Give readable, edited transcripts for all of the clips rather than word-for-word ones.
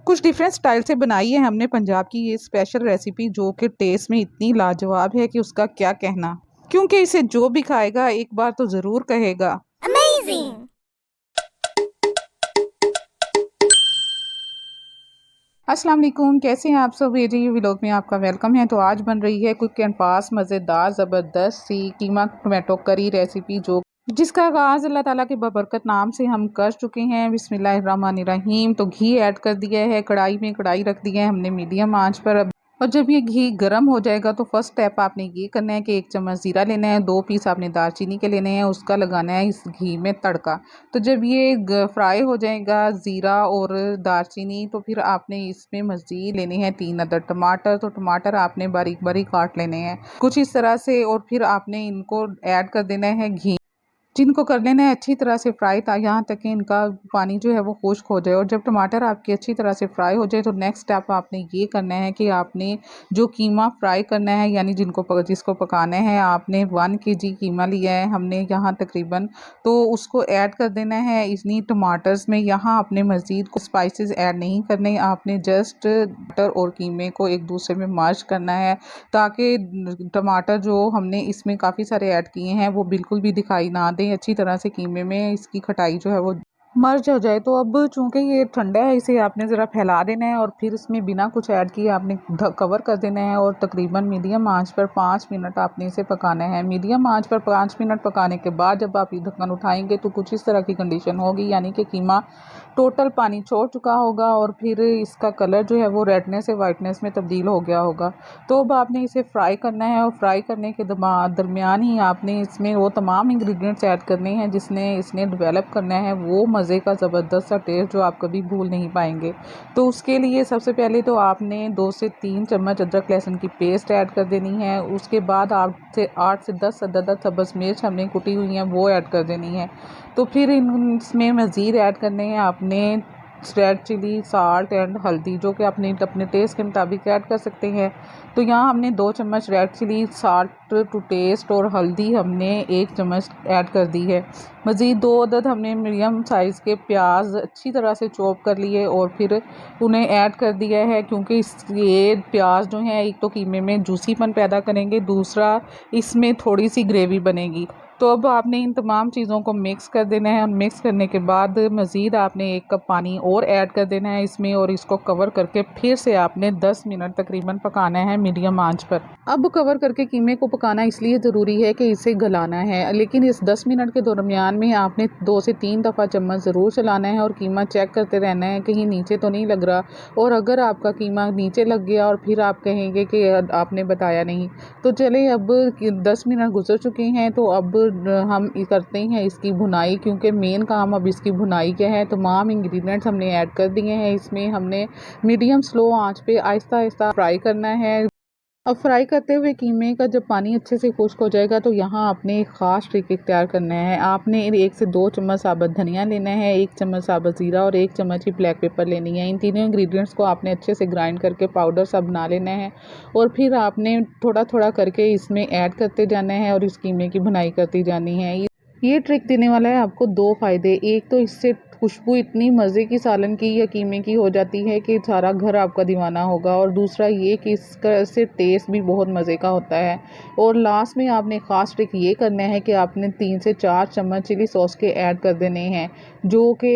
कुछ different style से बनाई है हमने पंजाब की ये स्पेशल रेसिपी, जो कि टेस्ट में इतनी लाजवाब है कि उसका क्या कहना। क्योंकि इसे जो भी खाएगा एक बार तो ज़रूर कहेगा Amazing! अस्सलाम वालेकुम, कैसे हैं आप सब। ये जी व्लॉग में आपका वेलकम है। तो आज बन रही है क्विक एंड फास्ट मज़ेदार ज़बरदस्त सी कीमा टोमेटो करी रेसिपी, जो जिसका आगाज़ अल्लाह ताला के बबरकत नाम से हम कर चुके हैं। बिस्मिल्लाहिर्रहमानिर्रहीम। तो घी ऐड कर दिया है कढ़ाई में, कढ़ाई रख दी है हमने मीडियम आंच पर। और जब ये घी गर्म हो जाएगा तो फर्स्ट स्टेप आपने ये करना है कि 1 चम्मच ज़ीरा लेना है, 2 पीस आपने दालचीनी के लेने हैं, उसका लगाना है इस घी में तड़का। तो जब ये फ्राई हो जाएगा ज़ीरा और दालचीनी, तो फिर आपने इसमें मज़ीद लेने हैं 3 अदद टमाटर। तो टमाटर आपने बारीक बारीक काट लेने हैं कुछ इस तरह से, और फिर आपने इनको ऐड कर देना है घी, जिनको कर लेना है अच्छी तरह से फ्राई, यहाँ तक कि इनका पानी जो है वो खुश्क हो जाए। और जब टमाटर आपके अच्छी तरह से फ्राई हो जाए तो नेक्स्ट स्टेप आपने ये करना है कि आपने जो कीमा फ्राई करना है, यानी जिसको पकाना है, आपने 1 केजी कीमा लिया है हमने यहाँ तकरीबन, तो उसको ऐड कर देना है इन्हीं टमाटर्स में। यहाँ आपने मज़ीद को स्पाइसेस ऐड नहीं करने, आपने जस्ट टमाटर और कीमे को एक दूसरे में मर्ज करना है, ताकि टमाटर जो हमने इसमें काफ़ी सारे ऐड किए हैं वो बिल्कुल भी दिखाई ना दें, अच्छी तरह से कीमे में इसकी खटाई जो है वो मर्ज हो जाए। तो अब चूंकि ये ठंडा है, इसे आपने ज़रा फैला देना है और फिर इसमें बिना कुछ ऐड किए आपने कवर कर देना है, और तकरीबन मीडियम आंच पर 5 मिनट आपने इसे पकाना है। मीडियम आंच पर 5 मिनट पकाने के बाद जब आप ये ढक्कन उठाएंगे तो कुछ इस तरह की कंडीशन होगी, यानी कि कीमा टोटल पानी छोड़ चुका होगा और फिर इसका कलर जो है वो रेडनेस से वाइटनेस में तब्दील हो गया होगा। तो अब आपने इसे फ्राई करना है, और फ्राई करने के दरमियान ही आपने इसमें वो तमाम इंग्रेडिएंट्स ऐड करने हैं जिसने इसने डेवलप करना है वो मज़े का ज़बरदस्त सा टेस्ट जो आप कभी भूल नहीं पाएंगे। तो उसके लिए सबसे पहले तो आपने 2 से 3 चम्मच अदरक लहसुन की पेस्ट ऐड कर देनी है। उसके बाद आपसे 8 से 10 अदद सब्ज़ मिर्च हमने कुटी हुई हैं वो ऐड कर देनी है। तो फिर इसमें मज़ीद ऐड करने हैं आपने रेड चिली, साल्ट एंड हल्दी, जो कि अपने अपने टेस्ट के मुताबिक ऐड कर सकते हैं। तो यहाँ हमने 2 चम्मच red chili, salt to taste, और हल्दी हमने 1 चम्मच ऐड कर दी है। मज़ीद 2 अदद हमने मीडियम साइज़ के प्याज अच्छी तरह से चॉप कर लिए और फिर उन्हें ऐड कर दिया है, क्योंकि ये प्याज जो है एक तो कीमे में जूसीपन पैदा करेंगे, दूसरा इसमें थोड़ी सी ग्रेवी बनेगी। तो अब आपने इन तमाम चीज़ों को मिक्स कर देना है, और मिक्स करने के बाद मज़ीद आपने 1 कप पानी और ऐड कर देना है इसमें, और इसको कवर करके फिर से आपने 10 मिनट तकरीबन पकाना है मीडियम आंच पर। अब कवर करके कीमे को पकाना इसलिए ज़रूरी है कि इसे गलाना है, लेकिन इस 10 मिनट के दरमियान में आपने 2 से 3 दफ़ा चम्मच ज़रूर चलाना है और कीमा चेक करते रहना है कहीं नीचे तो नहीं लग रहा। और अगर आपका कीमा नीचे लग गया और फिर आप कहेंगे कि आपने बताया नहीं, तो चले अब 10 मिनट गुजर चुके हैं, तो अब हम करते हैं इसकी भुनाई, क्योंकि मेन काम अब इसकी भुनाई का है। तमाम इंग्रेडिएंट्स हमने ऐड कर दिए हैं इसमें, हमने मीडियम स्लो आंच पे आहिस्ता आहिस्ता फ्राई करना है। अब फ्राई करते हुए कीमे का जब पानी अच्छे से खुश्क हो जाएगा तो यहाँ आपने एक ख़ास ट्रिक इख्तियार करना है। आपने 1 से 2 चम्मच साबुत धनिया लेना है, 1 चम्मच साबुत ज़ीरा और 1 चम्मच ही ब्लैक पेपर लेनी है। इन तीनों इंग्रेडिएंट्स को आपने अच्छे से ग्राइंड करके पाउडर सा बना लेना है, और फिर आपने थोड़ा थोड़ा करके इसमें ऐड करते जाना है और इस कीमे की भुनाई करती जानी है। ये ट्रिक देने वाला है आपको 2 फ़ायदे। एक तो इससे खुशबू इतनी मज़े की सालन की या कीमे की हो जाती है कि सारा घर आपका दीवाना होगा, और दूसरा ये कि इसका से टेस्ट भी बहुत मज़े का होता है। और लास्ट में आपने ख़ास ट्रिक ये करना है कि आपने 3 से 4 चम्मच चिली सॉस के ऐड कर देने हैं, जो कि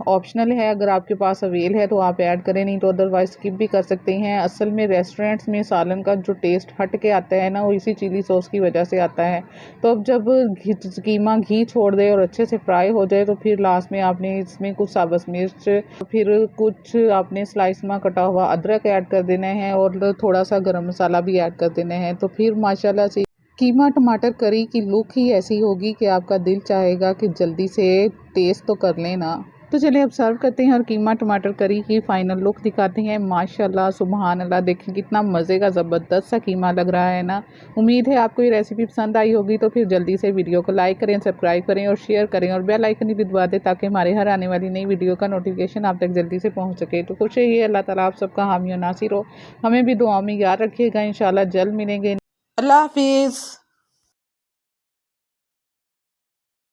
ऑप्शनल है। अगर आपके पास अवेल है तो आप ऐड करें, नहीं तो अदरवाइज स्किप भी कर सकते हैं। असल में रेस्टोरेंट्स में सालन का जो टेस्ट हट के आता है ना, वो इसी चिली सॉस की वजह से आता है। तो अब जब कीमा घी छोड़ दे और अच्छे से फ्राई हो जाए तो फिर लास्ट में आपने इसमें कुछ साबुत मिर्च, फिर कुछ आपने स्लाइस में कटा हुआ अदरक ऐड कर देना है, और थोड़ा सा गरम मसाला भी ऐड कर देना है। तो फिर माशाल्लाह से कीमा टमाटर करी की लुक ही ऐसी होगी कि आपका दिल चाहेगा कि जल्दी से टेस्ट तो कर लें ना। तो चलिए अब सर्व करते हैं और कीमा टमाटर करी की फाइनल लुक दिखाते हैं। माशाल्लाह सुबहान अल्लाह, देखें कितना मज़े का ज़बरदस्त सा कीमा लग रहा है ना। उम्मीद है आपको ये रेसिपी पसंद आई होगी, तो फिर जल्दी से वीडियो को लाइक करें, सब्सक्राइब करें और शेयर करें, और बेल आइकन भी दबा दें ताकि हमारे हर आने वाली नई वीडियो का नोटिफिकेशन आप तक जल्दी से पहुँच सके। तो खुश रहिए, अल्लाह ताला आप सबका हामी और नासिर हो। हमें भी दुआ में याद रखिएगा, इंशाल्लाह जल्द मिलेंगे। अल्लाह हाफिज़।